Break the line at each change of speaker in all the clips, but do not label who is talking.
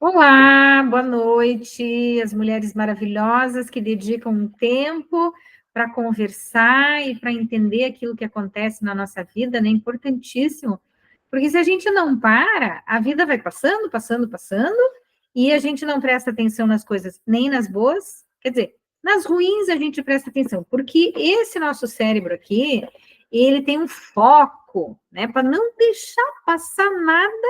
Olá, boa noite, as mulheres maravilhosas que dedicam um tempo para conversar e para entender aquilo que acontece na nossa vida, né? Importantíssimo, porque se a gente não para, a vida vai passando, passando, passando, e a gente não presta atenção nas coisas, nem nas boas, quer dizer, nas ruins a gente presta atenção, porque esse nosso cérebro aqui, ele tem um foco, né, para não deixar passar nada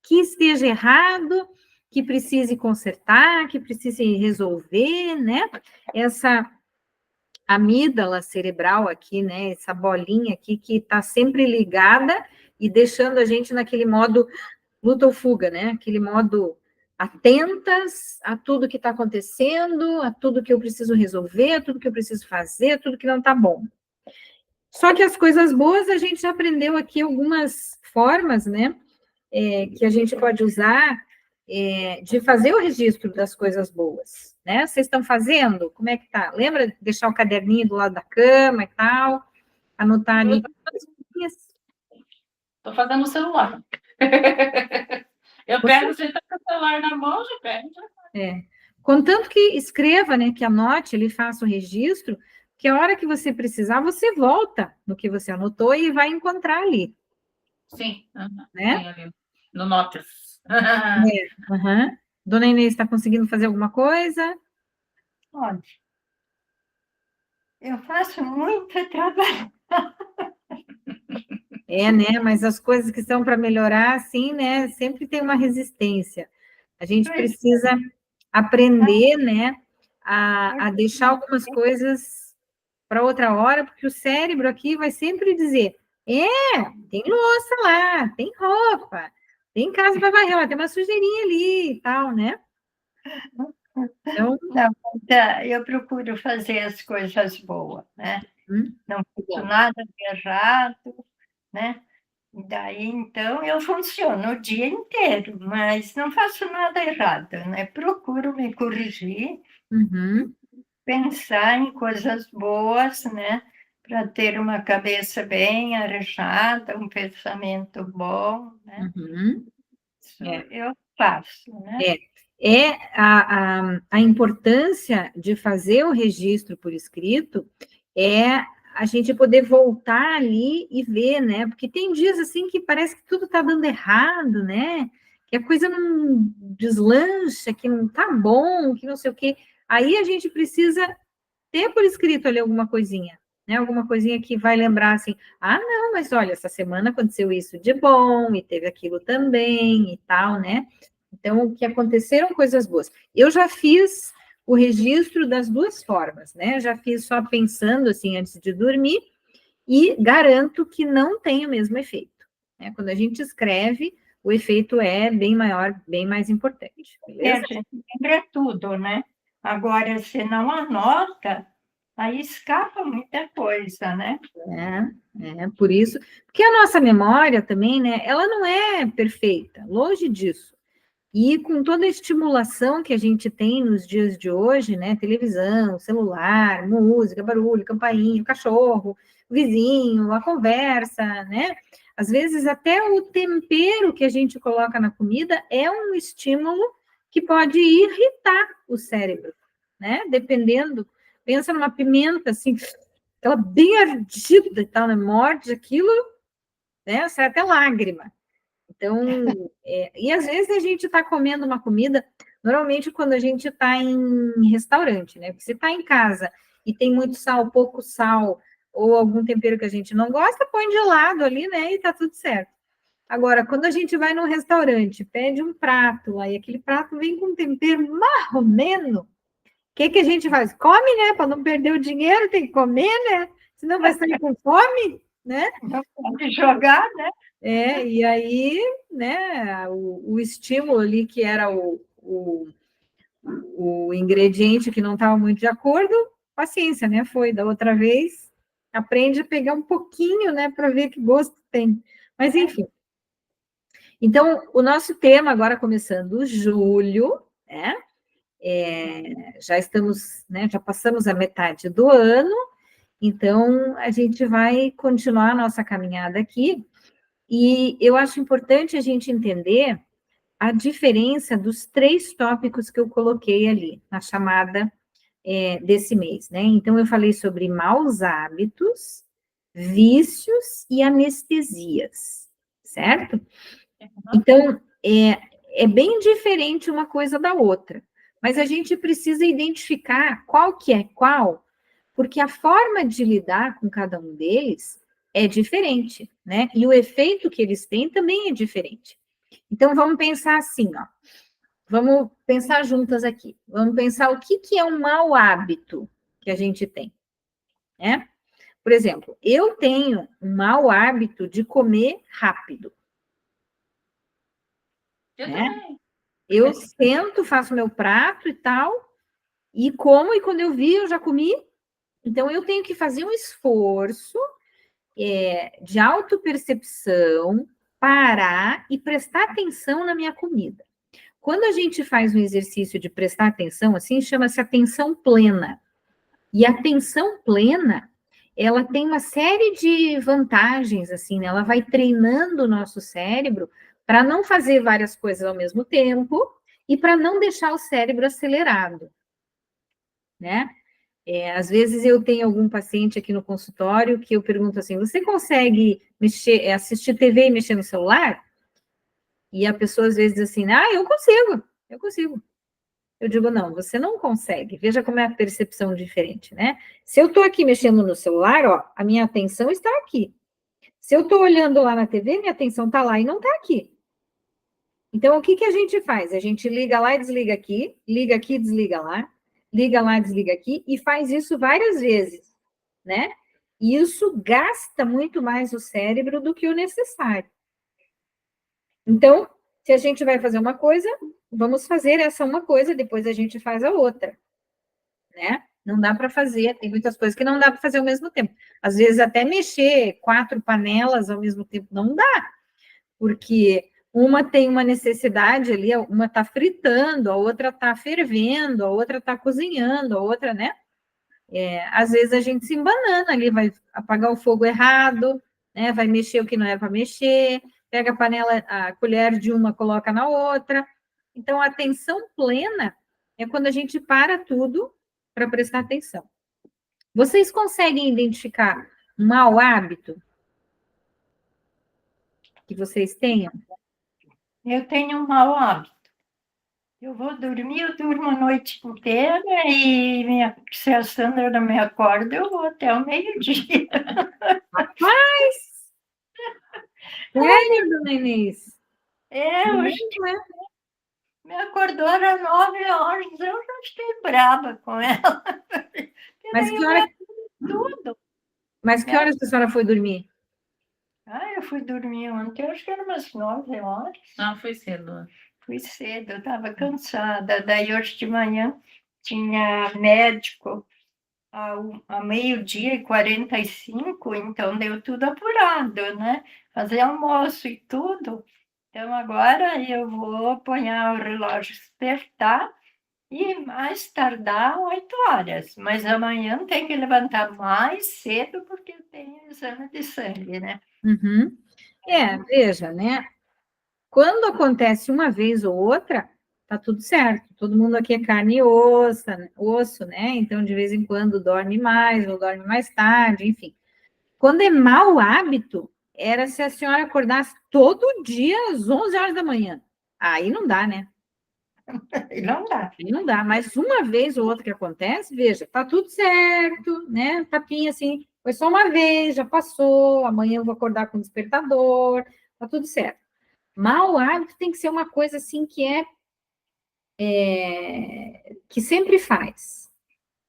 que esteja errado, que precise consertar, que precise resolver, né? Essa amígdala cerebral aqui, né? Essa bolinha aqui que está sempre ligada e deixando a gente naquele modo luta ou fuga, né? Aquele modo atentas a tudo que está acontecendo, a tudo que eu preciso resolver, a tudo que eu preciso fazer, a tudo que não está bom. Só que as coisas boas a gente já aprendeu aqui algumas formas, né? Que a gente pode usar de fazer o registro das coisas boas, né? Vocês estão fazendo? Como é que tá? Lembra de deixar o caderninho do lado da cama e tal? Anotar ali.
Estou fazendo no celular. Eu pego, você está com o celular na mão, já pego.
Contanto que escreva, né? Que anote, ele faça o registro, que a hora que você precisar, você volta no que você anotou e vai encontrar ali.
Sim,
né?
Tem ali no Notas.
Dona Inês está conseguindo fazer alguma coisa?
Olha, eu faço muito trabalho.
Né? Mas as coisas que são para melhorar, assim, né? Sempre tem uma resistência. A gente precisa aprender, né? A deixar algumas coisas para outra hora, porque o cérebro aqui vai sempre dizer: tem louça lá, tem roupa, tem casa para varrer, tem uma sujeirinha ali e tal, né?
Então... Não, eu procuro fazer as coisas boas, né? Não faço nada de errado, né? Daí, então, eu funciono o dia inteiro, mas não faço nada errado, né? Procuro me corrigir, pensar em coisas boas, né? Para ter uma cabeça bem arejada, um pensamento bom, né? Isso eu faço, né?
A importância de fazer o registro por escrito é a gente poder voltar ali e ver, né? Porque tem dias assim que parece que tudo está dando errado, né? Que a coisa não deslancha, que não tá bom, que não sei o quê. Aí a gente precisa ter por escrito ali alguma coisinha, né? Alguma coisinha que vai lembrar assim: ah, não, mas olha, essa semana aconteceu isso de bom e teve aquilo também e tal, né? Então, que aconteceram coisas boas. Eu já fiz o registro das duas formas, né? Já fiz só pensando assim antes de dormir e garanto que não tem o mesmo efeito, né? Quando a gente escreve, o efeito é bem maior, bem mais importante. Beleza?
A gente lembra tudo, né? Agora, se não anota, aí escapa muita coisa, né?
Por isso, porque a nossa memória também, né? Ela não é perfeita, longe disso. E com toda a estimulação que a gente tem nos dias de hoje, né? Televisão, celular, música, barulho, campainha, cachorro, vizinho, a conversa, né? Às vezes até o tempero que a gente coloca na comida é um estímulo que pode irritar o cérebro, né? Dependendo, pensa numa pimenta assim, aquela bem ardida e tal, né? Morde aquilo, né? Sai até lágrima. Então, e às vezes a gente está comendo uma comida, normalmente quando a gente está em restaurante, né? Porque se está em casa e tem muito sal, pouco sal, ou algum tempero que a gente não gosta, põe de lado ali, né? E tá tudo certo. Agora, quando a gente vai num restaurante, pede um prato, aí aquele prato vem com um tempero marromeno, o que a gente faz? Come, né? Para não perder o dinheiro, tem que comer, né? Senão vai sair com fome, né?
Não pode jogar, né?
E aí, né, o estímulo ali, que era o ingrediente que não estava muito de acordo, paciência, né? Foi da outra vez, aprende a pegar um pouquinho, né, para ver que gosto tem. Mas, enfim. Então, o nosso tema, agora começando julho, né? Já estamos, né, já passamos a metade do ano, então a gente vai continuar a nossa caminhada aqui. E eu acho importante a gente entender a diferença dos 3 tópicos que eu coloquei ali na chamada desse mês, né? Então, eu falei sobre maus hábitos, vícios e anestesias, certo? Então, é bem diferente uma coisa da outra, mas a gente precisa identificar qual que é qual, porque a forma de lidar com cada um deles é diferente, né? E o efeito que eles têm também é diferente. Então, vamos pensar assim, ó. Vamos pensar juntas aqui. Vamos pensar o que é um mau hábito que a gente tem, né? Por exemplo, eu tenho um mau hábito de comer rápido.
Eu
né?
também.
Eu sento, faço meu prato e tal, e como, e quando eu vi, eu já comi. Então, eu tenho que fazer um esforço de autopercepção, parar e prestar atenção na minha comida. Quando a gente faz um exercício de prestar atenção, assim, chama-se atenção plena. E a atenção plena, ela tem uma série de vantagens, assim, né? Ela vai treinando o nosso cérebro para não fazer várias coisas ao mesmo tempo e para não deixar o cérebro acelerado, né? Às vezes eu tenho algum paciente aqui no consultório que eu pergunto assim: você consegue assistir TV e mexer no celular? E a pessoa às vezes diz assim: eu consigo. Eu digo, não, você não consegue. Veja como é a percepção diferente, né? Se eu estou aqui mexendo no celular, ó, a minha atenção está aqui. Se eu estou olhando lá na TV, minha atenção está lá e não está aqui. Então, o que a gente faz? A gente liga lá e desliga aqui, desliga lá e desliga aqui, e faz isso várias vezes, né? E isso gasta muito mais o cérebro do que o necessário. Então, se a gente vai fazer uma coisa, vamos fazer essa uma coisa, depois a gente faz a outra, né? Não dá para fazer, tem muitas coisas que não dá para fazer ao mesmo tempo. Às vezes, até mexer 4 panelas ao mesmo tempo não dá, porque uma tem uma necessidade ali, uma está fritando, a outra está fervendo, a outra está cozinhando, a outra, né? Às vezes a gente se embanana ali, vai apagar o fogo errado, né? Vai mexer o que não era para mexer, pega a panela, a colher de uma, coloca na outra. Então, a atenção plena é quando a gente para tudo para prestar atenção. Vocês conseguem identificar um mau hábito que vocês tenham?
Eu tenho um mau hábito. Eu vou dormir, eu durmo a noite inteira e se a Sandra não me acorda, eu vou até o meio-dia.
Rapaz! Sério, dona Inês?
Hoje me acordou, era 9 horas, eu já fiquei brava com ela.
Mas que hora...
Tudo.
Mas que horas a senhora foi dormir?
Eu fui dormir ontem, acho que era umas 9 horas.
Não, foi cedo.
Fui cedo, eu estava cansada. Daí hoje de manhã tinha médico a 12h45, então deu tudo apurado, né? Fazer almoço e tudo. Então agora eu vou apanhar o relógio despertar e mais tardar 8 horas. Mas amanhã tem que levantar mais cedo porque eu tenho exame de sangue, né?
Uhum. Veja, né? Quando acontece uma vez ou outra, tá tudo certo. Todo mundo aqui é carne e osso, né? Então, de vez em quando, dorme mais ou dorme mais tarde, enfim. Quando é mau hábito, era se a senhora acordasse todo dia às 11 horas da manhã. Aí não dá, né?
Não dá.
Aí não dá. Mas uma vez ou outra que acontece, veja, tá tudo certo, né? Tapinha assim, foi só uma vez, já passou, amanhã eu vou acordar com despertador, tá tudo certo. Mau hábito tem que ser uma coisa assim que que sempre faz.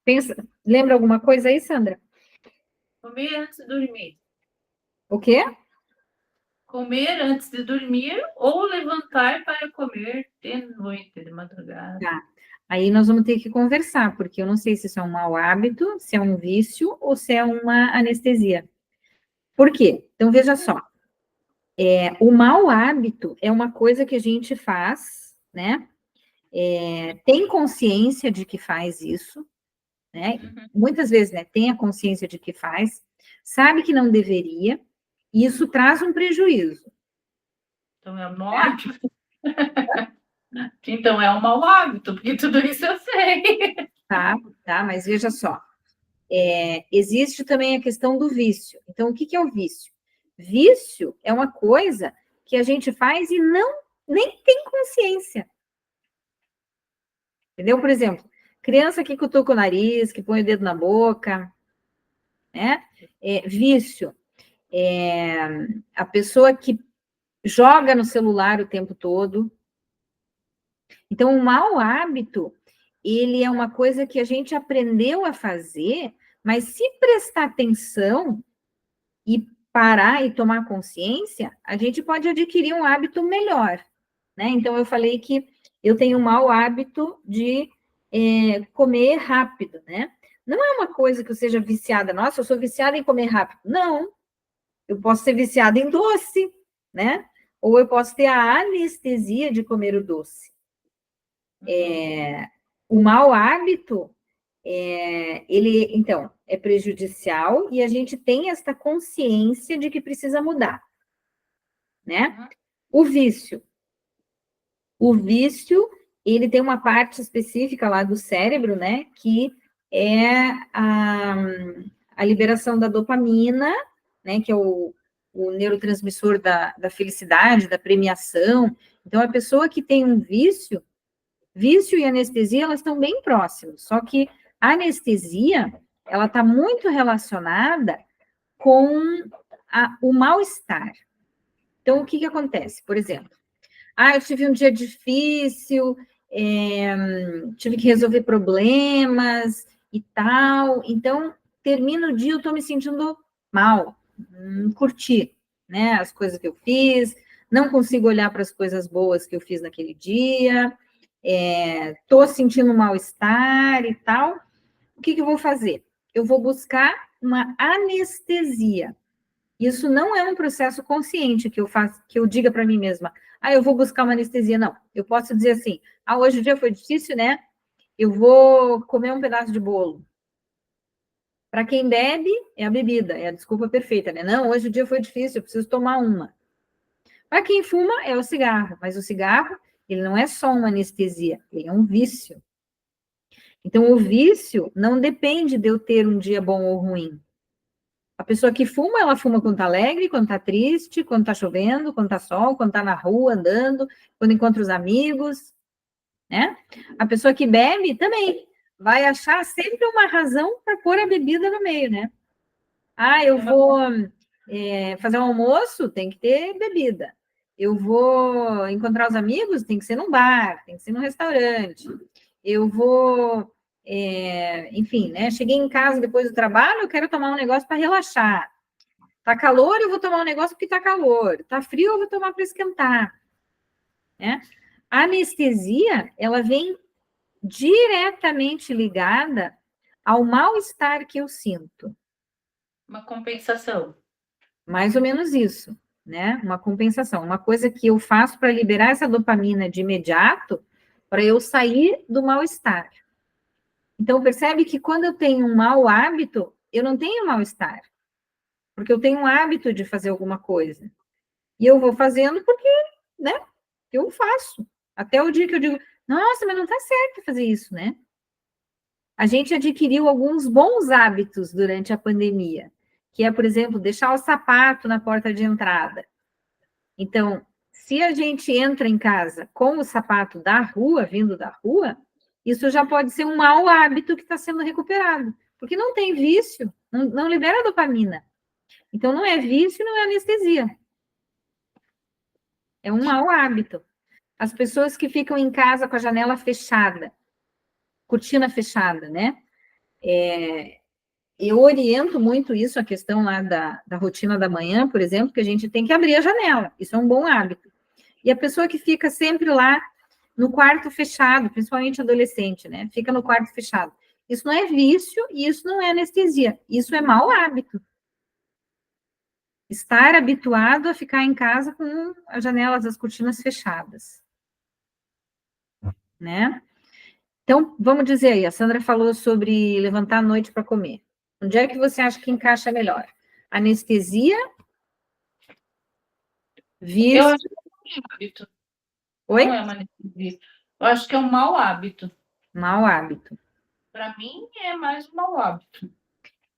Pensa, lembra alguma coisa aí, Sandra?
Comer antes de dormir.
O quê?
Comer antes de dormir ou levantar para comer de noite, de madrugada.
Tá. Aí nós vamos ter que conversar, porque eu não sei se isso é um mau hábito, se é um vício ou se é uma anestesia. Por quê? Então, veja só. O mau hábito é uma coisa que a gente faz, né? Tem consciência de que faz isso, né? Muitas vezes, né? Tem a consciência de que faz, sabe que não deveria, e isso traz um prejuízo.
Então, é a morte. Então é um mau hábito, porque tudo isso eu sei.
Tá, mas veja só. Existe também a questão do vício. Então, o que é o vício? Vício é uma coisa que a gente faz e nem tem consciência. Entendeu? Por exemplo, criança que cutuca o nariz, que põe o dedo na boca, né? Vício. A pessoa que joga no celular o tempo todo. Então, o mau hábito, ele é uma coisa que a gente aprendeu a fazer, mas se prestar atenção e parar e tomar consciência, a gente pode adquirir um hábito melhor, né? Então, eu falei que eu tenho um mau hábito de comer rápido, né? Não é uma coisa que eu seja viciada. Nossa, eu sou viciada em comer rápido. Não. Eu posso ser viciada em doce, né? Ou eu posso ter a anestesia de comer o doce. O mau hábito, ele, então, é prejudicial e a gente tem esta consciência de que precisa mudar, né? O vício, ele tem uma parte específica lá do cérebro, né, que é a liberação da dopamina, né, que é o neurotransmissor da felicidade, da premiação. Então, a pessoa que tem um vício e anestesia, elas estão bem próximas, só que a anestesia, ela está muito relacionada com o mal-estar. Então, o que acontece? Por exemplo, eu tive um dia difícil, tive que resolver problemas e tal, então, termina o dia, eu estou me sentindo mal, não curti, né, as coisas que eu fiz, não consigo olhar para as coisas boas que eu fiz naquele dia, estou sentindo mal-estar e tal, o que eu vou fazer? Eu vou buscar uma anestesia. Isso não é um processo consciente que eu faço, que eu diga para mim mesma, eu vou buscar uma anestesia. Não, eu posso dizer assim, hoje o dia foi difícil, né? Eu vou comer um pedaço de bolo. Para quem bebe, é a bebida, é a desculpa perfeita, né? Não, hoje o dia foi difícil, eu preciso tomar uma. Para quem fuma, é o cigarro, mas o cigarro, ele não é só uma anestesia, ele é um vício. Então, o vício não depende de eu ter um dia bom ou ruim. A pessoa que fuma, ela fuma quando está alegre, quando está triste, quando está chovendo, quando está sol, quando está na rua andando, quando encontra os amigos, né? A pessoa que bebe também vai achar sempre uma razão para pôr a bebida no meio, né? Eu vou fazer um almoço, tem que ter bebida. Eu vou encontrar os amigos, tem que ser num bar, tem que ser num restaurante. Eu vou enfim, né? Cheguei em casa depois do trabalho, eu quero tomar um negócio para relaxar. Tá calor, eu vou tomar um negócio porque tá calor. Tá frio, eu vou tomar para esquentar. Né? A anestesia, ela vem diretamente ligada ao mal-estar que eu sinto.
Uma compensação.
Mais ou menos isso, né? Uma compensação. Uma coisa que eu faço para liberar essa dopamina de imediato, para eu sair do mal-estar. Então, percebe que quando eu tenho um mau hábito, eu não tenho mal-estar. Porque eu tenho um hábito de fazer alguma coisa. E eu vou fazendo porque, né, eu faço. Até o dia que eu digo, nossa, mas não está certo fazer isso, né? A gente adquiriu alguns bons hábitos durante a pandemia, que é, por exemplo, deixar o sapato na porta de entrada. Então, se a gente entra em casa com o sapato da rua, vindo da rua, isso já pode ser um mau hábito que está sendo recuperado, porque não tem vício, não libera dopamina. Então, não é vício, não é anestesia. É um mau hábito. As pessoas que ficam em casa com a janela fechada, cortina fechada, né? Eu oriento muito isso, a questão lá da rotina da manhã, por exemplo, que a gente tem que abrir a janela. Isso é um bom hábito. E a pessoa que fica sempre lá no quarto fechado, principalmente adolescente, né? Fica no quarto fechado. Isso não é vício e isso não é anestesia. Isso é mau hábito. Estar habituado a ficar em casa com as janelas, as cortinas fechadas. Né? Então, vamos dizer aí, a Sandra falou sobre levantar à noite para comer. Onde é que você acha que encaixa melhor? Anestesia? Vício?
Eu acho que é um hábito.
Oi?
Não é uma anestesia. Eu acho que é um mau hábito.
Mau hábito.
Para mim, é mais um mau hábito.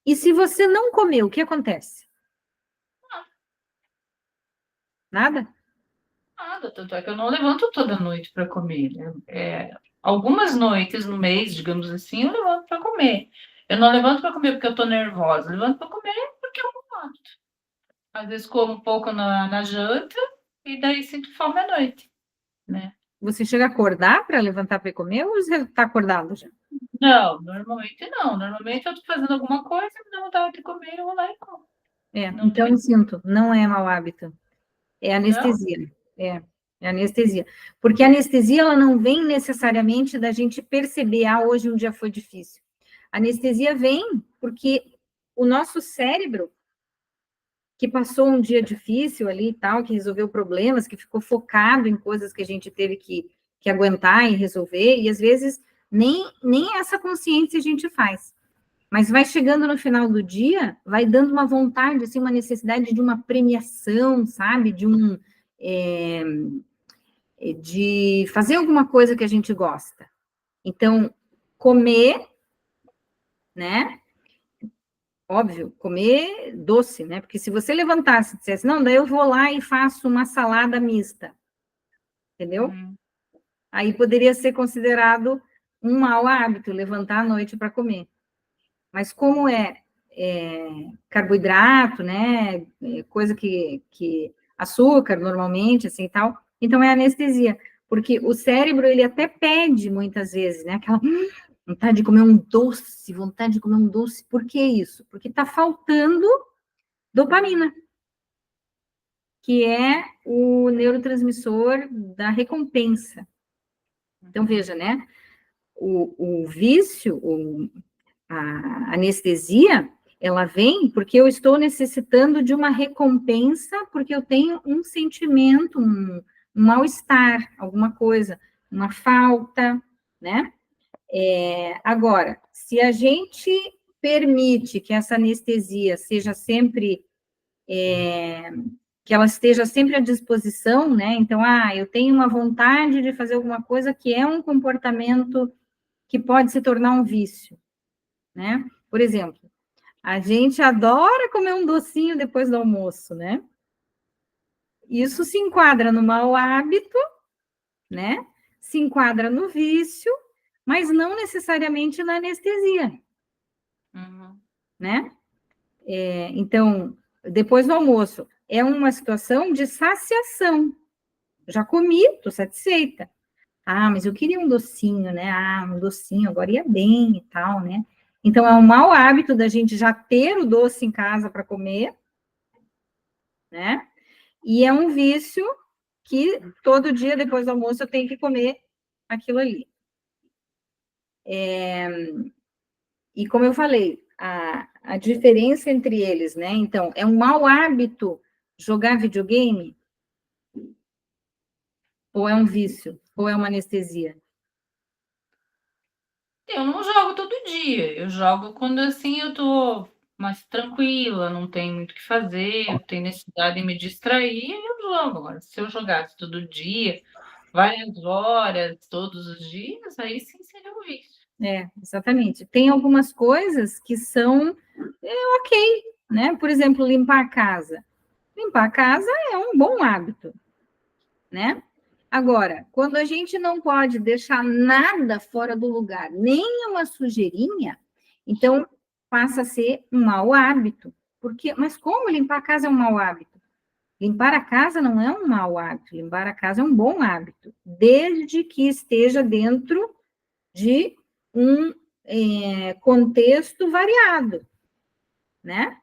E se você não comeu, o que acontece? Nada?
Nada, tanto é que eu não levanto toda noite para comer. Algumas noites no mês, digamos assim, eu levanto para comer. Eu não levanto para comer porque eu estou nervosa, eu levanto para comer porque eu não hábito. Às vezes como um pouco na janta e daí sinto fome à noite, né?
Você chega a acordar para levantar para comer ou você está acordado já?
Não, normalmente não. Normalmente eu estou fazendo alguma coisa, me dá vontade de comer, eu vou lá e como.
Então eu sinto, não é mau hábito, é anestesia. É anestesia. Porque a anestesia, ela não vem necessariamente da gente perceber, hoje um dia foi difícil. A anestesia vem porque o nosso cérebro, que passou um dia difícil ali e tal, que resolveu problemas, que ficou focado em coisas que a gente teve que aguentar e resolver, e às vezes nem essa consciência a gente faz. Mas vai chegando no final do dia, vai dando uma vontade, assim, uma necessidade de uma premiação, sabe? De fazer alguma coisa que a gente gosta. Então, comer, né? Óbvio, comer doce, né? Porque se você levantasse e dissesse, não, daí eu vou lá e faço uma salada mista, entendeu? Aí poderia ser considerado um mau hábito, levantar à noite para comer. Mas como é carboidrato, né? Coisa que açúcar, normalmente, assim, e tal, então é anestesia. Porque o cérebro, ele até pede, muitas vezes, né? Aquela vontade de comer um doce, vontade de comer um doce. Por que isso? Porque está faltando dopamina, que é o neurotransmissor da recompensa. Então, veja, né? O vício, a anestesia, ela vem porque eu estou necessitando de uma recompensa, porque eu tenho um sentimento, um mal-estar, alguma coisa, uma falta, né? Agora, se a gente permite que essa anestesia seja sempre, que ela esteja sempre à disposição, né? Então, eu tenho uma vontade de fazer alguma coisa que é um comportamento que pode se tornar um vício, né? Por exemplo, a gente adora comer um docinho depois do almoço, né? Isso se enquadra no mau hábito, né? Se enquadra no vício, mas não necessariamente na anestesia, né? Então, depois do almoço, é uma situação de saciação. Já comi, estou satisfeita. Mas eu queria um docinho, né? Um docinho agora ia bem e tal, né? Então, é um mau hábito da gente já ter o doce em casa para comer, né? E é um vício que todo dia, depois do almoço, eu tenho que comer aquilo ali. E como eu falei, a diferença entre eles, né? Então, é um mau hábito jogar videogame? Ou é um vício? Ou é uma anestesia?
Eu não jogo todo dia, eu jogo quando, assim, eu tô mais tranquila, não tenho muito o que fazer, eu tenho necessidade de me distrair, eu jogo. Agora, se eu jogasse todo dia, várias horas, todos os dias, aí sim seria um vício.
Exatamente. Tem algumas coisas que são ok, né? Por exemplo, limpar a casa. Limpar a casa é um bom hábito, né? Agora, quando a gente não pode deixar nada fora do lugar, nem uma sujeirinha, então passa a ser um mau hábito. Mas como limpar a casa é um mau hábito? Limpar a casa não é um mau hábito, limpar a casa é um bom hábito, desde que esteja dentro de um contexto variado, né?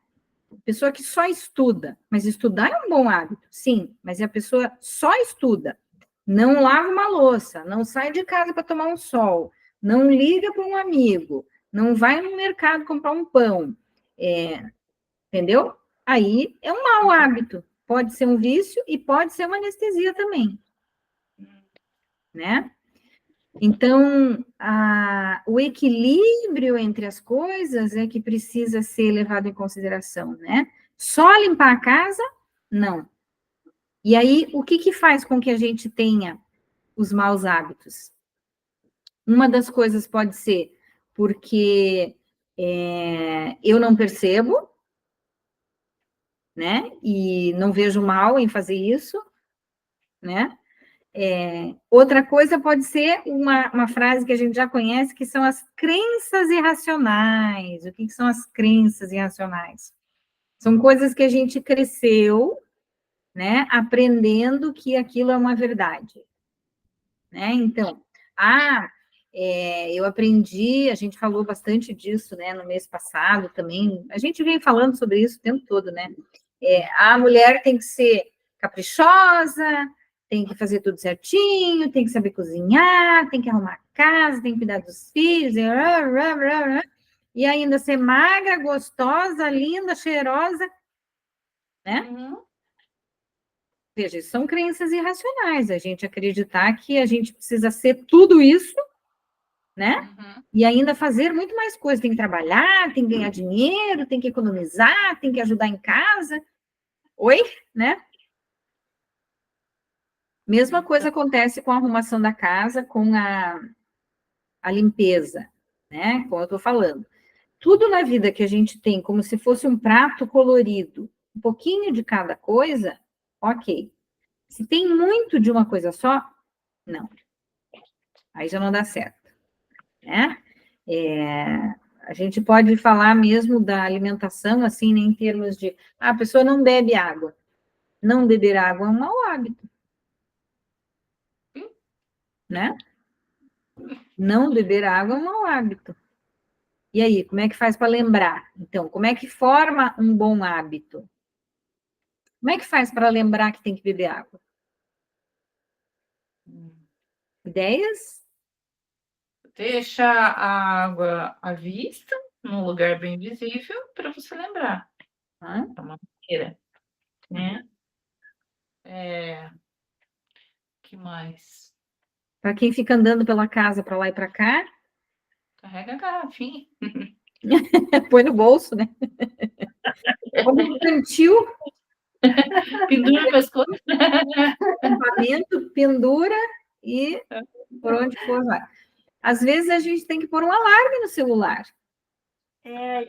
Pessoa que só estuda, mas estudar é um bom hábito, sim, mas a pessoa só estuda, não lava uma louça, não sai de casa para tomar um sol, não liga para um amigo, não vai no mercado comprar um pão, entendeu? Aí é um mau hábito, pode ser um vício e pode ser uma anestesia também, né? Então, o equilíbrio entre as coisas é que precisa ser levado em consideração, né? Só limpar a casa? Não. E aí, o que faz com que a gente tenha os maus hábitos? Uma das coisas pode ser porque eu não percebo, né? E não vejo mal em fazer isso, né? Outra coisa pode ser uma frase que a gente já conhece, que são as crenças irracionais. O que são as crenças irracionais? São coisas que a gente cresceu, né, aprendendo que aquilo é uma verdade, né? Então, eu aprendi, a gente falou bastante disso, né, no mês passado também, a gente vem falando sobre isso o tempo todo, né? A mulher tem que ser caprichosa, tem que fazer tudo certinho, tem que saber cozinhar, tem que arrumar a casa, tem que cuidar dos filhos, e ainda ser magra, gostosa, linda, cheirosa, né?
Uhum.
Veja, são crenças irracionais, a gente acreditar que a gente precisa ser tudo isso, né?
Uhum.
E ainda fazer muito mais coisas, tem que trabalhar, tem que ganhar dinheiro, tem que economizar, tem que ajudar em casa. Oi, né? Mesma coisa acontece com a arrumação da casa, com a limpeza, né? Como eu estou falando. Tudo na vida que a gente tem como se fosse um prato colorido, um pouquinho de cada coisa, ok. Se tem muito de uma coisa só, não. Aí já não dá certo, né? A gente pode falar mesmo da alimentação, assim, né, em termos de, a pessoa não bebe água. Não beber água é um mau hábito, né? Não beber água é um mau hábito. E aí, como é que faz para lembrar? Então, como é que forma um bom hábito? Como é que faz para lembrar que tem que beber água? Ideias?
Deixa a água à vista, num lugar bem visível, para você lembrar. É uma maneira, né? Que mais?
Para quem fica andando pela casa para lá e para cá,
Carrega a garrafinha.
põe no bolso, né? Põe no cantil,
Pendura o pescoço.
acampamento, pendura e por onde for vai. Às vezes a gente tem que pôr um alarme no celular.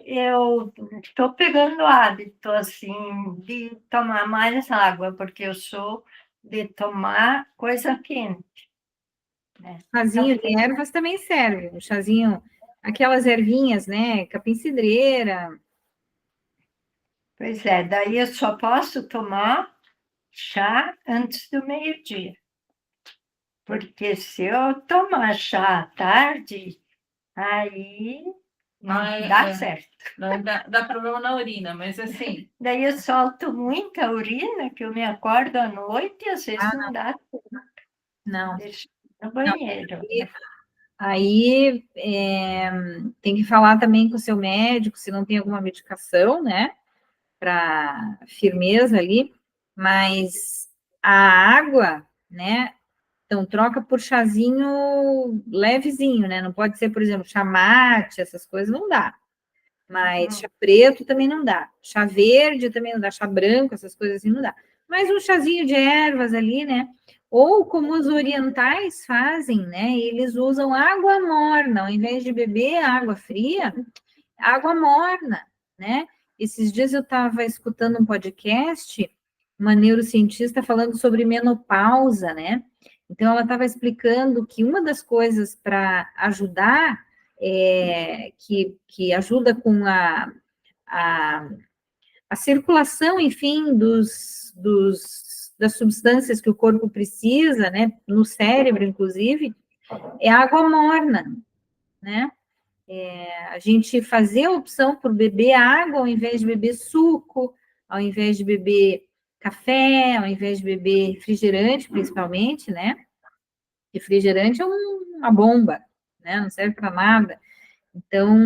Eu estou pegando o hábito, assim, de tomar mais água, porque eu sou de tomar coisa quente, né?
Chazinho de ervas também serve. Um chazinho, aquelas ervinhas, né? Capim-cidreira.
Pois é, daí eu só posso tomar chá antes do meio-dia. Porque se eu tomar chá à tarde, aí não dá certo.
Dá problema na urina, mas assim.
Daí eu solto muita urina, que eu me acordo à noite e às vezes não dá tempo.
Não.
Deixo no banheiro.
Aí tem que falar também com o seu médico, se não tem alguma medicação, né? Para firmeza ali. Mas a água, né? Então, troca por chazinho levezinho, né? Não pode ser, por exemplo, chá mate, essas coisas não dá. Mas chá preto também não dá. Chá verde também não dá. Chá branco, essas coisas assim não dá. Mas um chazinho de ervas ali, né? Ou como os orientais fazem, né? Eles usam água morna, ao invés de beber água fria, água morna, né? Esses dias eu estava escutando um podcast, uma neurocientista falando sobre menopausa, né? Então, ela estava explicando que uma das coisas para ajudar, que ajuda com a circulação, enfim, das substâncias que o corpo precisa, né? No cérebro, inclusive, é água morna, né? A gente fazer a opção por beber água ao invés de beber suco, ao invés de beber café, ao invés de beber refrigerante, principalmente, né? Refrigerante é uma bomba, né? Não serve para nada. Então,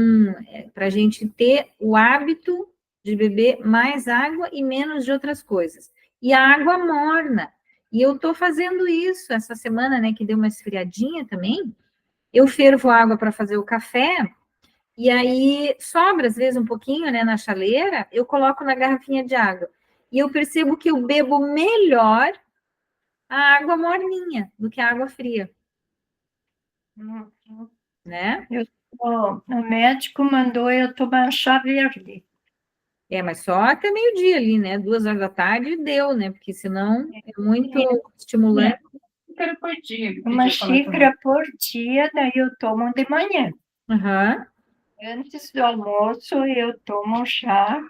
para a gente ter o hábito de beber mais água e menos de outras coisas. E a água morna. E eu estou fazendo isso essa semana, né? Que deu uma esfriadinha também. Eu fervo água para fazer o café. E aí sobra, às vezes, um pouquinho, né, na chaleira, eu coloco na garrafinha de água. E eu percebo que eu bebo melhor a água morninha do que a água fria,
Uhum.
né?
O médico mandou eu tomar chá verde.
Mas só até meio-dia ali, né? 2 horas da tarde deu, né? Porque senão é muito estimulante.
Xícara por dia.
Uma xícara por dia, daí eu tomo de manhã.
Uhum.
Antes do almoço, eu tomo chá,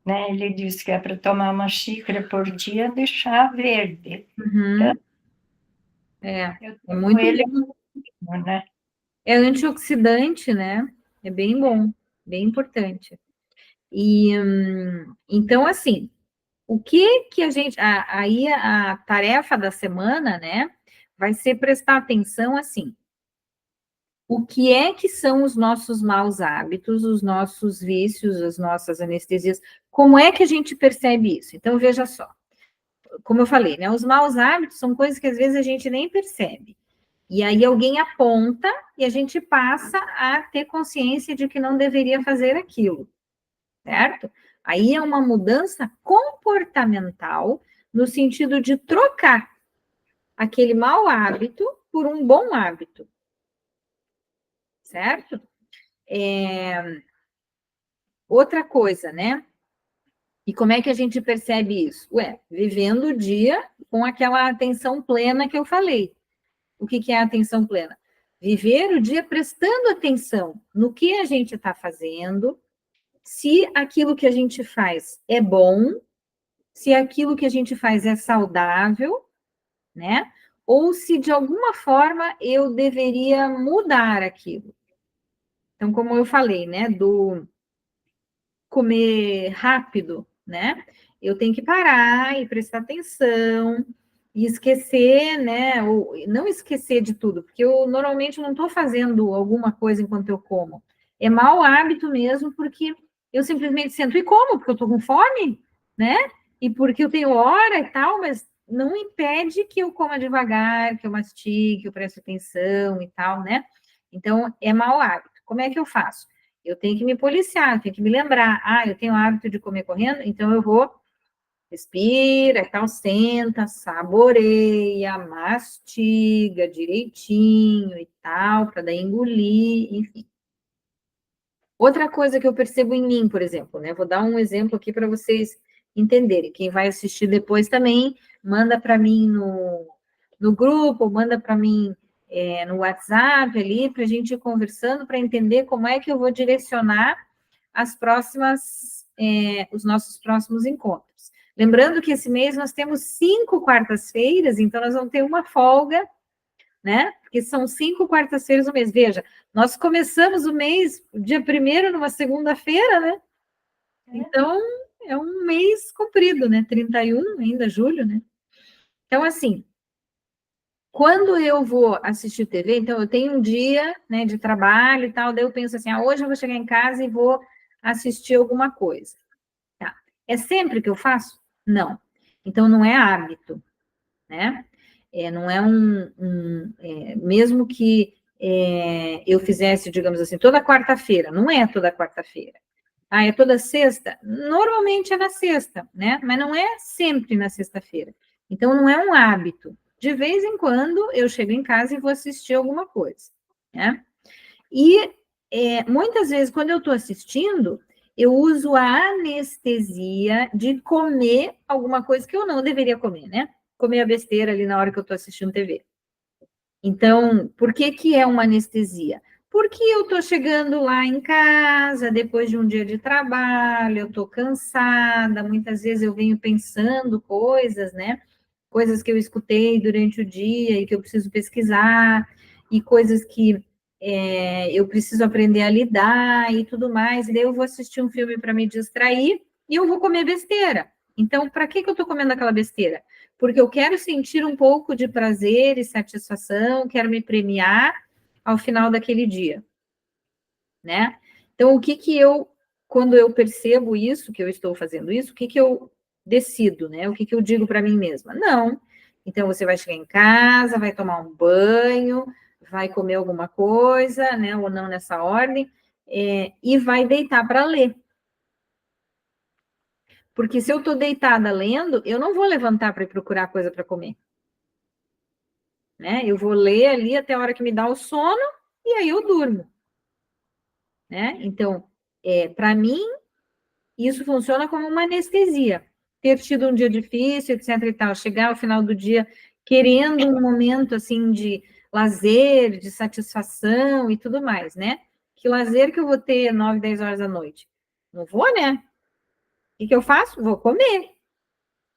né? Ele disse que é para tomar uma xícara por dia de chá verde.
Uhum.
Então,
É
eu tomo
muito
ele,
bom.
né?
É antioxidante, né? É bem bom, bem importante. E então, assim, o que a gente. Aí a tarefa da semana, né? Vai ser prestar atenção assim. O que é que são os nossos maus hábitos, os nossos vícios, as nossas anestesias? Como é que a gente percebe isso? Então, veja só. Como eu falei, né? Os maus hábitos são coisas que às vezes a gente nem percebe. E aí alguém aponta e a gente passa a ter consciência de que não deveria fazer aquilo, certo? Aí é uma mudança comportamental no sentido de trocar aquele mau hábito por um bom hábito, certo? Outra coisa, né? E como é que a gente percebe isso? Vivendo o dia com aquela atenção plena que eu falei. O que é a atenção plena? Viver o dia prestando atenção no que a gente está fazendo, se aquilo que a gente faz é bom, se aquilo que a gente faz é saudável, né? Ou se de alguma forma eu deveria mudar aquilo. Então, como eu falei, né, do comer rápido, né? Eu tenho que parar e prestar atenção e esquecer, né? Ou não esquecer de tudo, porque eu normalmente não estou fazendo alguma coisa enquanto eu como. É mau hábito mesmo, porque eu simplesmente sento e como, porque eu estou com fome, né? E porque eu tenho hora e tal, mas não impede que eu coma devagar, que eu mastigue, que eu preste atenção e tal, né? Então, é mau hábito. Como é que eu faço? Eu tenho que me policiar, eu tenho que me lembrar. Eu tenho o hábito de comer correndo, então eu vou, respira, tal, senta, saboreia, mastiga direitinho e tal, para daí engolir, enfim. Outra coisa que eu percebo em mim, por exemplo, né? Vou dar um exemplo aqui para vocês entenderem. Quem vai assistir depois também, manda para mim no grupo, manda para mim no WhatsApp ali, para a gente ir conversando, para entender como é que eu vou direcionar os nossos próximos encontros. Lembrando que esse mês nós temos 5 quartas-feiras, então nós vamos ter uma folga, né? Porque são 5 quartas-feiras no mês. Veja, nós começamos o mês, dia 1º, numa segunda-feira, né? Então, é um mês comprido, né? 31, ainda julho, né? Então, assim, quando eu vou assistir TV, então eu tenho um dia, né, de trabalho e tal, daí eu penso assim, hoje eu vou chegar em casa e vou assistir alguma coisa. Tá. É sempre que eu faço? Não. Então, não é hábito, né? Não é mesmo que eu fizesse, digamos assim, toda quarta-feira, não é toda quarta-feira. É toda sexta? Normalmente é na sexta, né? Mas não é sempre na sexta-feira. Então, não é um hábito. De vez em quando, eu chego em casa e vou assistir alguma coisa, né? E muitas vezes, quando eu estou assistindo, eu uso a anestesia de comer alguma coisa que eu não deveria comer, né? Comer a besteira ali na hora que eu estou assistindo TV. Então, por que é uma anestesia? Porque eu estou chegando lá em casa, depois de um dia de trabalho, eu estou cansada, muitas vezes eu venho pensando coisas, né? Coisas que eu escutei durante o dia e que eu preciso pesquisar, e coisas que eu preciso aprender a lidar e tudo mais. E daí eu vou assistir um filme para me distrair e eu vou comer besteira. Então, para que eu estou comendo aquela besteira? Porque eu quero sentir um pouco de prazer e satisfação, quero me premiar ao final daquele dia, né? Então, quando eu percebo isso, que eu estou fazendo isso, o que eu decido, né? O que eu digo para mim mesma? Não. Então, você vai chegar em casa, vai tomar um banho, vai comer alguma coisa, né? Ou não nessa ordem, e vai deitar para ler. Porque se eu estou deitada lendo, eu não vou levantar para ir procurar coisa para comer. né? Eu vou ler ali até a hora que me dá o sono e aí eu durmo, né? Então, para mim, isso funciona como uma anestesia. Ter tido um dia difícil, etc e tal, chegar ao final do dia querendo um momento, assim, de lazer, de satisfação e tudo mais, né? Que lazer que eu vou ter 9, 10 horas da noite? Não vou, né? O que eu faço? Vou comer.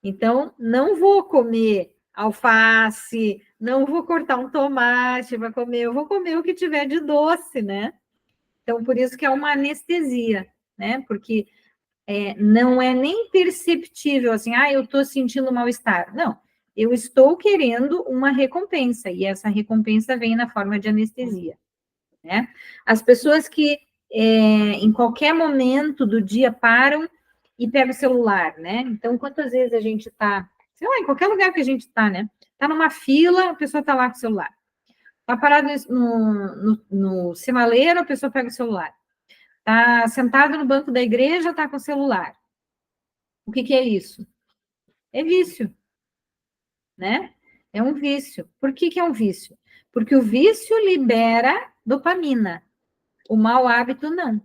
Então, não vou comer alface, não vou cortar um tomate para comer, eu vou comer o que tiver de doce, né? Então, por isso que é uma anestesia, né? Porque não é nem perceptível assim, eu estou sentindo mal-estar. Não, eu estou querendo uma recompensa, e essa recompensa vem na forma de anestesia, né? As pessoas que em qualquer momento do dia param e pegam o celular, né? Então, quantas vezes a gente está, sei lá, em qualquer lugar que a gente está, né? Está numa fila, a pessoa está lá com o celular. Está parado no sinaleiro, a pessoa pega o celular. Está sentado no banco da igreja, está com o celular. O que é isso? É vício, né? É um vício. Por que é um vício? Porque o vício libera dopamina, o mau hábito não.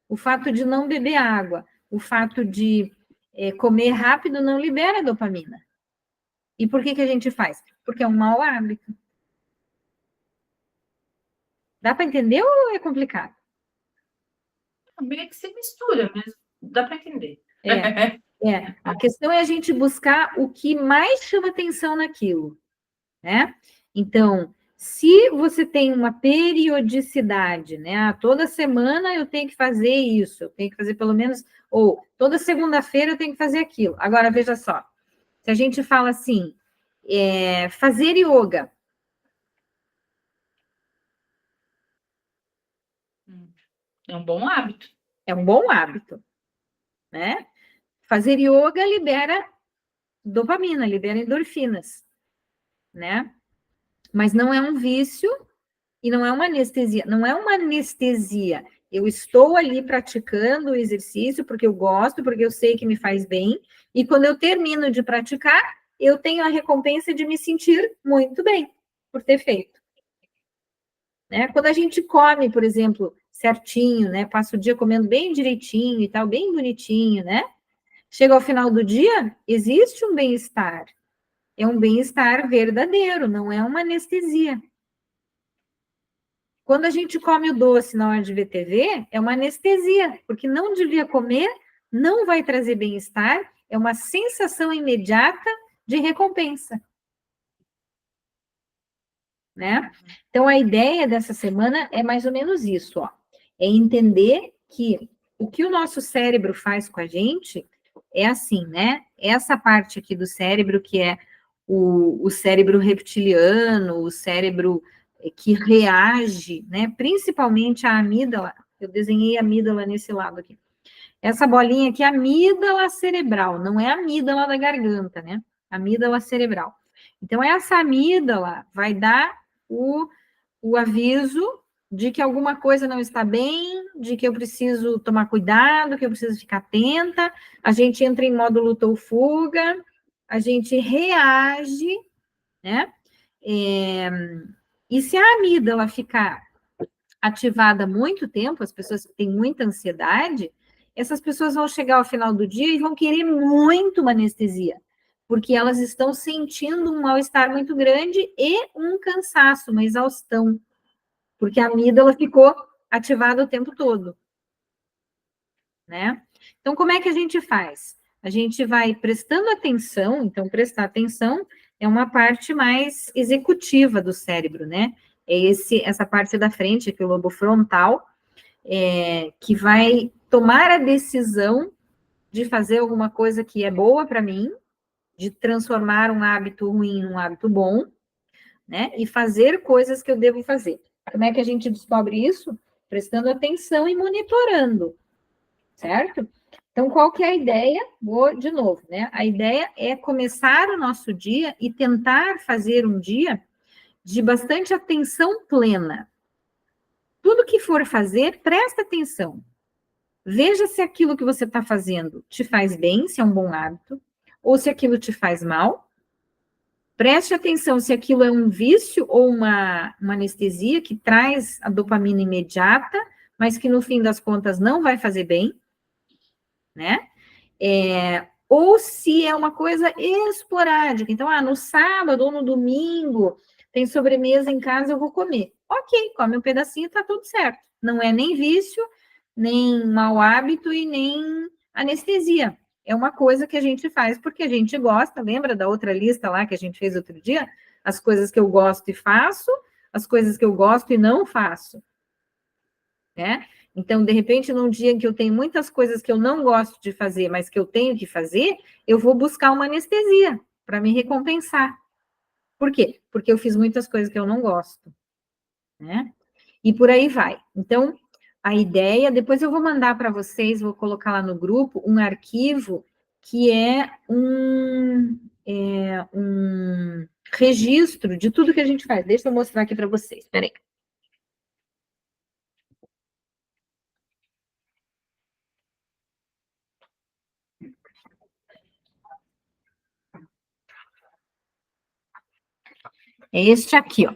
O fato de não beber água, o fato de comer rápido não libera dopamina. E por que a gente faz? Porque é um mau hábito. Dá para entender ou é complicado?
Meio que se mistura, mas dá para entender.
A questão é a gente buscar o que mais chama atenção naquilo, né? Então, se você tem uma periodicidade, né? Toda semana eu tenho que fazer isso, eu tenho que fazer pelo menos, ou toda segunda-feira eu tenho que fazer aquilo. Agora, veja só, se a gente fala assim, fazer yoga.
É um bom hábito.
É um bom hábito, né? Fazer yoga libera dopamina, libera endorfinas, né? Mas não é um vício e não é uma anestesia. Não é uma anestesia. Eu estou ali praticando o exercício porque eu gosto, porque eu sei que me faz bem, e quando eu termino de praticar, eu tenho a recompensa de me sentir muito bem por ter feito. Né? Quando a gente come, por exemplo, certinho, né? Passa o dia comendo bem direitinho e tal, bem bonitinho, né? Chega ao final do dia, existe um bem-estar. É um bem-estar verdadeiro, não é uma anestesia. Quando a gente come o doce na hora de ver TV, é uma anestesia, porque não devia comer, não vai trazer bem-estar, é uma sensação imediata de recompensa. Né? Então, a ideia dessa semana é mais ou menos isso, ó. É entender que o que o nosso cérebro faz com a gente é assim, né? Essa parte aqui do cérebro, que é o cérebro reptiliano, o cérebro que reage, né? Principalmente a amígdala, eu desenhei a amígdala nesse lado aqui. Essa bolinha aqui é a amígdala cerebral, não é a amígdala da garganta, né? Amígdala cerebral. Então, essa amígdala vai dar o aviso de que alguma coisa não está bem, de que eu preciso tomar cuidado, que eu preciso ficar atenta, a gente entra em modo luta ou fuga, a gente reage, né? E se a amígdala ficar ativada há muito tempo, as pessoas que têm muita ansiedade, essas pessoas vão chegar ao final do dia e vão querer muito uma anestesia, porque elas estão sentindo um mal-estar muito grande e um cansaço, uma exaustão, porque a amígdala ficou ativada o tempo todo, né? Então, como é que a gente faz? A gente vai prestando atenção, então, prestar atenção é uma parte mais executiva do cérebro, né? É essa parte da frente, aqui o lobo frontal, que vai tomar a decisão de fazer alguma coisa que é boa para mim, de transformar um hábito ruim em um hábito bom, né? E fazer coisas que eu devo fazer. Como é que a gente descobre isso? Prestando atenção e monitorando, certo? Então, qual que é a ideia? Vou de novo, né? A ideia é começar o nosso dia e tentar fazer um dia de bastante atenção plena. Tudo que for fazer, presta atenção. Veja se aquilo que você está fazendo te faz bem, se é um bom hábito, ou se aquilo te faz mal, Preste atenção se aquilo é um vício ou uma anestesia que traz a dopamina imediata, mas que no fim das contas não vai fazer bem, né? Ou se é uma coisa esporádica. Então, no sábado ou no domingo tem sobremesa em casa, eu vou comer. Ok, come um pedacinho, tá tudo certo. Não é nem vício, nem mau hábito e nem anestesia. É uma coisa que a gente faz porque a gente gosta. Lembra da outra lista lá que a gente fez outro dia? As coisas que eu gosto e faço, as coisas que eu gosto e não faço. Né? Então, de repente, num dia em que eu tenho muitas coisas que eu não gosto de fazer, mas que eu tenho que fazer, eu vou buscar uma anestesia para me recompensar. Por quê? Porque eu fiz muitas coisas que eu não gosto. Né? E por aí vai. Então, a ideia, depois eu vou mandar para vocês, vou colocar lá no grupo, um arquivo que é um registro de tudo que a gente faz. Deixa eu mostrar aqui para vocês, espera aí. É este aqui, ó.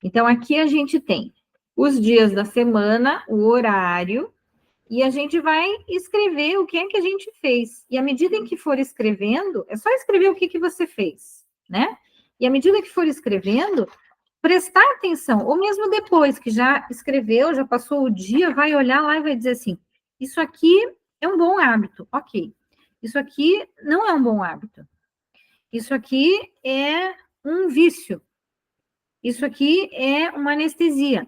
Então, aqui a gente tem os dias da semana, o horário, e a gente vai escrever o que é que a gente fez. E à medida em que for escrevendo, é só escrever o que você fez, né? E à medida que for escrevendo, prestar atenção, ou mesmo depois que já escreveu, já passou o dia, vai olhar lá e vai dizer assim, isso aqui é um bom hábito, ok. Isso aqui não é um bom hábito. Isso aqui é um vício. Isso aqui é uma anestesia,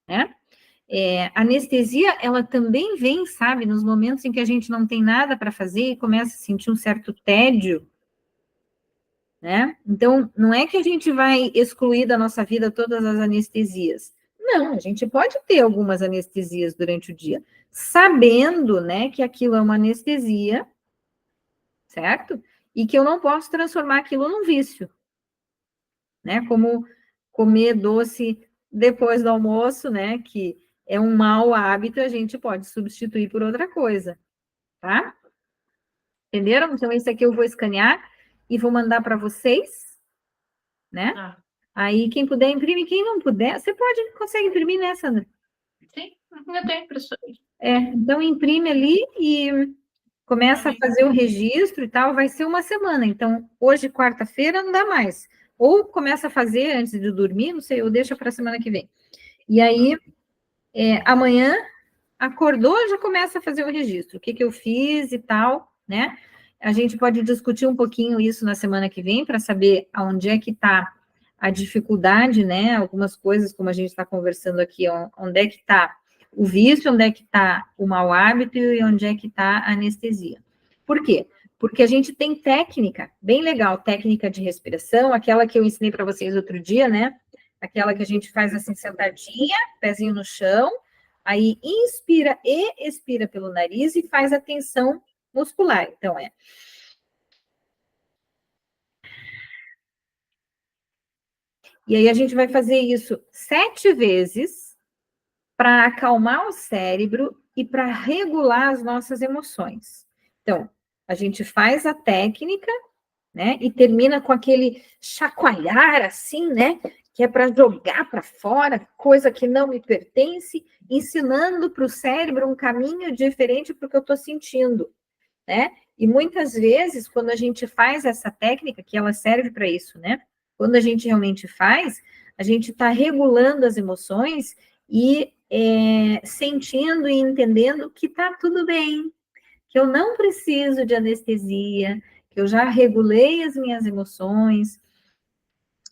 né? Anestesia, ela também vem, sabe, nos momentos em que a gente não tem nada para fazer e começa a sentir um certo tédio, né? Então, não é que a gente vai excluir da nossa vida todas as anestesias. Não, a gente pode ter algumas anestesias durante o dia, sabendo, né, que aquilo é uma anestesia, certo? E que eu não posso transformar aquilo num vício, né? Como comer doce depois do almoço, né? Que é um mau hábito, a gente pode substituir por outra coisa, tá? Entenderam? Então, esse aqui eu vou escanear e vou mandar para vocês, né? Aí, quem puder, imprime. Quem não puder, você consegue imprimir, né, Sandra?
Sim, eu tenho impressora.
Então, imprime ali e começa a fazer o registro e tal. Vai ser uma semana. Então, hoje, quarta-feira, não dá mais. Ou começa a fazer antes de dormir, não sei, ou deixa para a semana que vem. E aí, amanhã, acordou, já começa a fazer o registro. O que eu fiz e tal, né? A gente pode discutir um pouquinho isso na semana que vem, para saber aonde é que está a dificuldade, né? Algumas coisas, como a gente está conversando aqui, onde é que está o vício, onde é que está o mau hábito e onde é que está a anestesia. Por quê? Porque a gente tem técnica, bem legal, técnica de respiração, aquela que eu ensinei para vocês outro dia, né? Aquela que a gente faz assim, sentadinha, pezinho no chão, aí inspira e expira pelo nariz e faz a tensão muscular. Então, E aí a gente vai fazer isso 7 vezes para acalmar o cérebro e para regular as nossas emoções. Então, a gente faz a técnica, né? E termina com aquele chacoalhar assim, né? Que é para jogar para fora, coisa que não me pertence, ensinando para o cérebro um caminho diferente para o que eu estou sentindo, né? E muitas vezes, quando a gente faz essa técnica, que ela serve para isso, né? Quando a gente realmente faz, a gente está regulando as emoções e sentindo e entendendo que está tudo bem, que eu não preciso de anestesia, que eu já regulei as minhas emoções.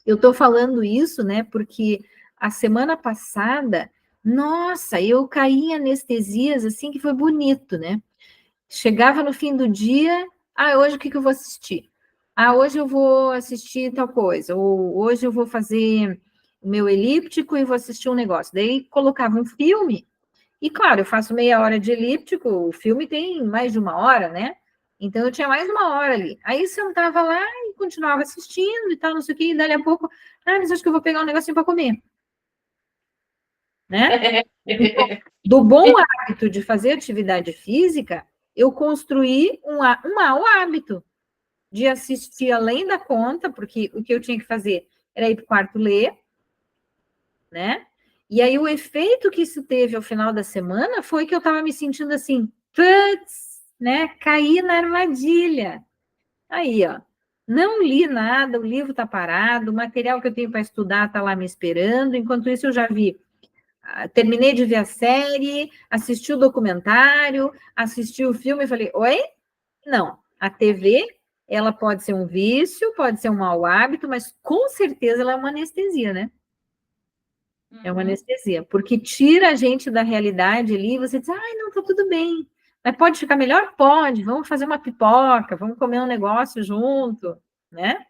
Eu estou falando isso, né, porque a semana passada, nossa, eu caí em anestesias, assim, que foi bonito, né? Chegava no fim do dia, hoje o que eu vou assistir? Hoje eu vou assistir tal coisa, ou hoje eu vou fazer o meu elíptico e vou assistir um negócio. Daí colocava um filme, e claro, eu faço meia hora de elíptico, o filme tem mais de 1 hora, né? Então eu tinha mais 1 hora ali. Aí sentava lá e continuava assistindo e tal, não sei o quê, e dali a pouco, mas acho que eu vou pegar um negocinho para comer. Né? Do bom hábito de fazer atividade física, eu construí um mau hábito. de assistir além da conta, porque o que eu tinha que fazer era ir para o quarto ler, né? E aí o efeito que isso teve ao final da semana foi que eu estava me sentindo assim, putz, né? Caí na armadilha. Aí, ó, não li nada, o livro está parado, o material que eu tenho para estudar está lá me esperando. Enquanto isso, eu já vi, terminei de ver a série, assisti o documentário, assisti o filme e falei, oi? Não, a TV, ela pode ser um vício, pode ser um mau hábito, mas com certeza ela é uma anestesia, né? É uma anestesia, porque tira a gente da realidade ali, e você diz, ai, não, tá tudo bem. Mas pode ficar melhor? Pode, vamos fazer uma pipoca, vamos comer um negócio junto, né?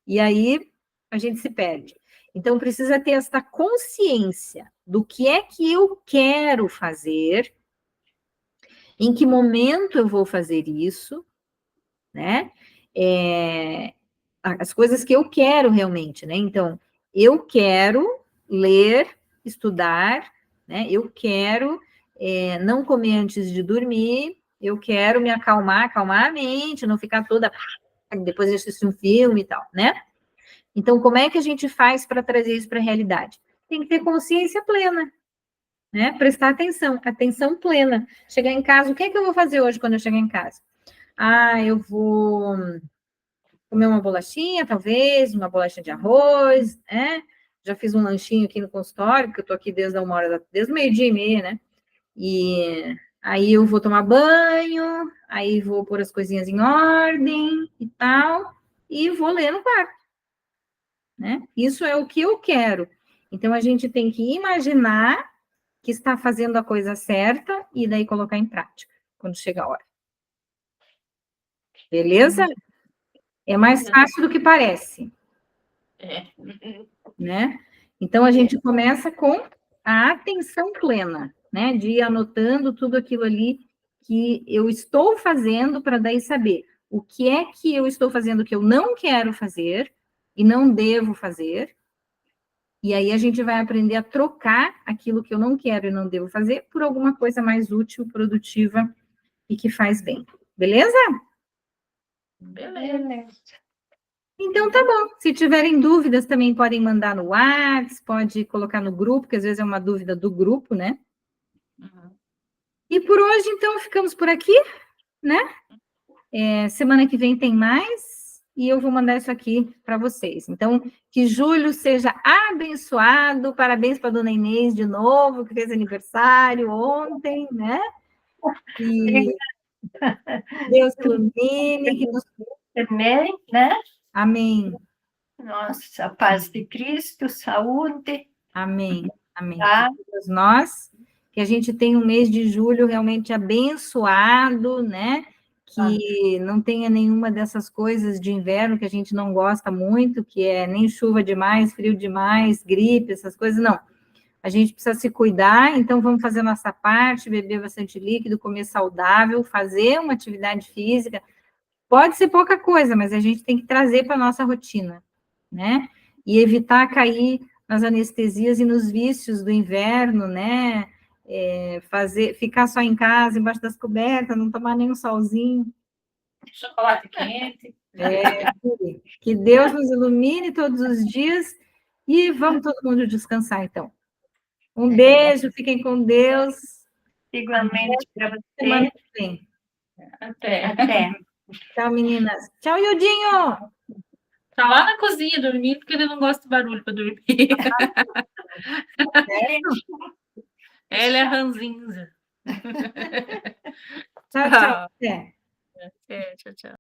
E aí a gente se perde. Então precisa ter essa consciência do que é que eu quero fazer, em que momento eu vou fazer isso, né? As coisas que eu quero realmente, né? Então, eu quero ler, estudar, né? Eu quero não comer antes de dormir, eu quero me acalmar a mente, não ficar toda depois de assistir um filme e tal, né? Então, como é que a gente faz para trazer isso para a realidade? Tem que ter consciência plena, né? Prestar atenção, atenção plena. Chegar em casa, o que é que eu vou fazer hoje quando eu chegar em casa? Ah, eu vou comer uma bolachinha, talvez, uma bolachinha de arroz, né? Já fiz um lanchinho aqui no consultório, porque eu tô aqui desde a desde o meio-dia e meia, né? E aí eu vou tomar banho, aí vou pôr as coisinhas em ordem e tal, e vou ler no quarto, né? Isso é o que eu quero. Então a gente tem que imaginar que está fazendo a coisa certa e daí colocar em prática quando chega a hora. Beleza? É mais fácil do que parece. Né? Então, a gente começa com a atenção plena, né? De ir anotando tudo aquilo ali que eu estou fazendo para daí saber o que é que eu estou fazendo que eu não quero fazer e não devo fazer. E aí a gente vai aprender a trocar aquilo que eu não quero e não devo fazer por alguma coisa mais útil, produtiva e que faz bem. Beleza?
Beleza.
Então tá bom. Se tiverem dúvidas, também podem mandar no WhatsApp, pode colocar no grupo, que às vezes é uma dúvida do grupo, né? E por hoje, então, ficamos por aqui, né? Semana que vem tem mais, e eu vou mandar isso aqui para vocês. Então, que julho seja abençoado. Parabéns para a dona Inês de novo, que fez aniversário ontem, né? E Deus ilumine, que nos...
Também, né?
Amém.
Nossa, a paz de Cristo, saúde.
Amém. Amém.
Tá?
Todos nós, que a gente tenha um mês de julho realmente abençoado, né? Que não tenha nenhuma dessas coisas de inverno que a gente não gosta muito, que é nem chuva demais, frio demais, gripe, essas coisas, não. A gente precisa se cuidar, então vamos fazer a nossa parte, beber bastante líquido, comer saudável, fazer uma atividade física. Pode ser pouca coisa, mas a gente tem que trazer para a nossa rotina, né? E evitar cair nas anestesias e nos vícios do inverno, né? Ficar só em casa, embaixo das cobertas, não tomar nenhum solzinho.
Chocolate quente.
Que Deus nos ilumine todos os dias e vamos todo mundo descansar, então. Um beijo, fiquem com Deus.
Igualmente para você.
Semana que vem.
Até.
Tchau, meninas. Tchau, Ildinho.
Tá lá na cozinha dormindo, porque ele não gosta de barulho para dormir. Ele é ranzinza.
Tchau, tchau.
Tchau, tchau.